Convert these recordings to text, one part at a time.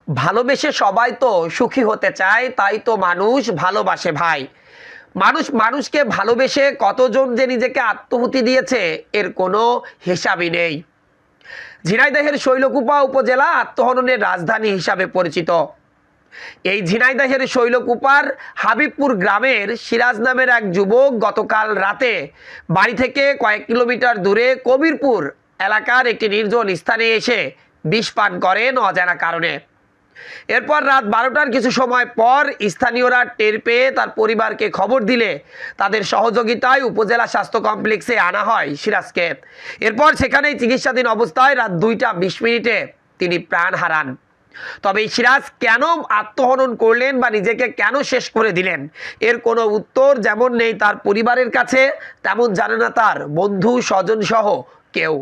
ভালোবেসে সবাই তো সুখী হতে চায়, তাই তো মানুষ ভালোবাসে ভাই। মানুষ মানুষকে ভালোবেসে কতজন যে নিজেকে আত্মহুতি দিয়েছে এর কোনো হিসাবই নেই। ঝিনাইদহের শৈলকুপা উপজেলা আত্মহননের রাজধানী হিসাবে পরিচিত। এই ঝিনাইদহের শৈলকুপার হাবিবপুর গ্রামের সিরাজ নামের এক যুবক গতকাল রাতে বাড়ি থেকে কয়েক কিলোমিটার দূরে কবিরপুর এলাকার একটি নির্জন স্থানে এসে বিষ পান করেন অজানা কারণে। এরপর রাত 12টার কিছু সময় পর স্থানীয়রা টের পেয়ে তার পরিবারকে খবর দিলে তাদের সহযোগিতায় উপজেলা স্বাস্থ্য কমপ্লেক্সে আনা হয় সিরাজকে। এরপর সেখানেই চিকিৎসাধীন অবস্থায় রাত 2টা 20 মিনিটে তিনি প্রাণ হারান। তবে এই সিরাজ কেন আত্মহনন করলেন বা নিজেকে কেন শেষ করে দিলেন এর কোনো উত্তর যেমন নেই তার পরিবারের কাছে, তেমন জানে না তার বন্ধু স্বজন সহ কেউ।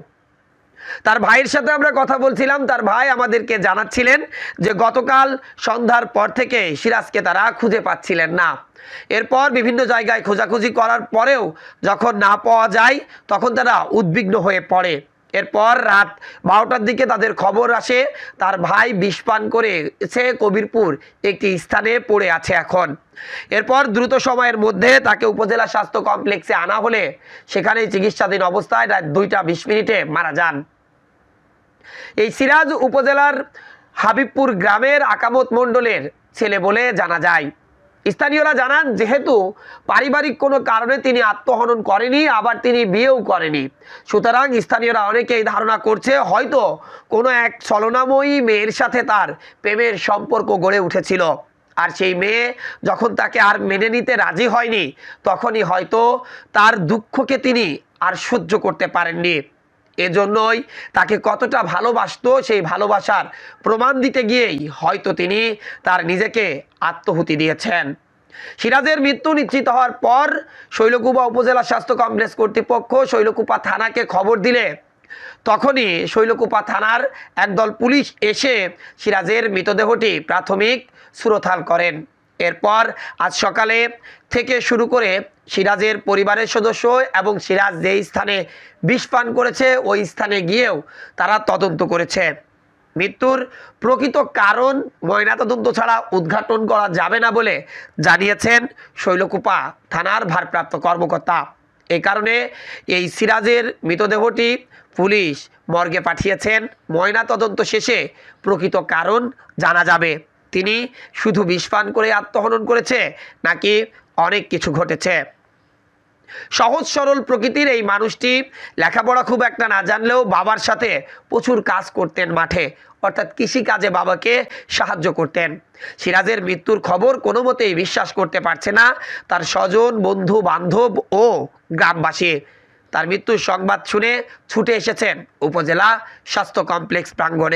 তার ভাইয়ের সাথে আমরা কথা বলছিলাম। তার ভাই আমাদেরকে জানাচ্ছিলেন যে গতকাল সন্ধ্যার পর থেকে সিরাজকে তারা খুঁজে পাচ্ছিলেন না। এরপর বিভিন্ন জায়গায় খোঁজাখুঁজি করার পরেও যখন না পাওয়া যায় তখন তারা উদ্বিগ্ন হয়ে পড়ে। এরপর রাত 12টার দিকে তাদের খবর আসে তার ভাই বিষ পান করেছে কবিরপুর একটি স্থানে পড়ে আছে এখন। এরপর দ্রুত সময়ের মধ্যে তাকে উপজেলা স্বাস্থ্য কমপ্লেক্সে আনা হলে সেখানেই চিকিৎসাধীন অবস্থায় রাত 2টা 20 মিনিটে মারা যান। এই সিরাজ উপজেলার হাবিবপুর গ্রামের আকামত মণ্ডলের ছেলে বলে জানা যায়। স্থানীয়রা জানান যেহেতু পারিবারিক কোনো কারণে তিনি আত্মহনন করেনি, আবার তিনি বিয়েও করেনি, সুতরাং স্থানীয়রা অনেকেই ধারণা করছে হয়তো কোনো এক ছলনাময়ী মেয়ের সাথে তার প্রেমের সম্পর্ক গড়ে উঠেছিল। আর সেই মেয়ে যখন তাকে আর মেনে নিতে রাজি হয়নি তখনই হয়তো তার দুঃখকে তিনি আর সহ্য করতে পারেননি। এজন্যই তাকে কতটা ভালোবাসতো সেই ভালোবাসার প্রমাণ দিতে গিয়েই হয়তো তিনি তার নিজেকে আত্মহুতি দিয়েছেন। সিরাজের মৃত্যু নিশ্চিত হওয়ার পর শৈলকুপা উপজেলা স্বাস্থ্য কমপ্লেক্স কর্তৃপক্ষ শৈলকুপা থানাকে খবর দিলে তখনই শৈলকুপা থানার একদল পুলিশ এসে সিরাজের মৃতদেহটি প্রাথমিক সুরতাল করেন। এরপর আজ সকালে থেকে শুরু করে সিরাজের পরিবারের সদস্য এবং সিরাজ যেই স্থানে বিষ পান করেছে ওই স্থানে গিয়েও তারা তদন্ত করেছে। মৃত্যুর প্রকৃত কারণ ময়নাতদন্ত ছাড়া উদ্ঘাটন করা যাবে না বলে জানিয়েছেন শৈলকুপা থানার ভারপ্রাপ্ত কর্মকর্তা। এই কারণে এই সিরাজের মৃতদেহটি পুলিশ মর্গে পাঠিয়েছেন। ময়নাতদন্ত শেষে প্রকৃত কারণ জানা যাবে তিনি শুধু বিষ পান করে আত্মহনন করেছে নাকি অনেক কিছু ঘটেছে। সহজ সরল প্রকৃতির এই মানুষটি লেখাপড়া খুব একটা না জানলেও বাবার সাথে প্রচুর কাজ করতেন মাঠে, অর্থাৎ কৃষিকাজে বাবাকে সাহায্য করতেন। সিরাজের মৃত্যুর খবর কোনো মতেই বিশ্বাস করতে পারছে না তার স্বজন, বন্ধু বান্ধব ও গ্রামবাসী। তার মৃত্যুর সংবাদ শুনে ছুটে এসেছেন উপজেলা স্বাস্থ্য কমপ্লেক্স প্রাঙ্গণে।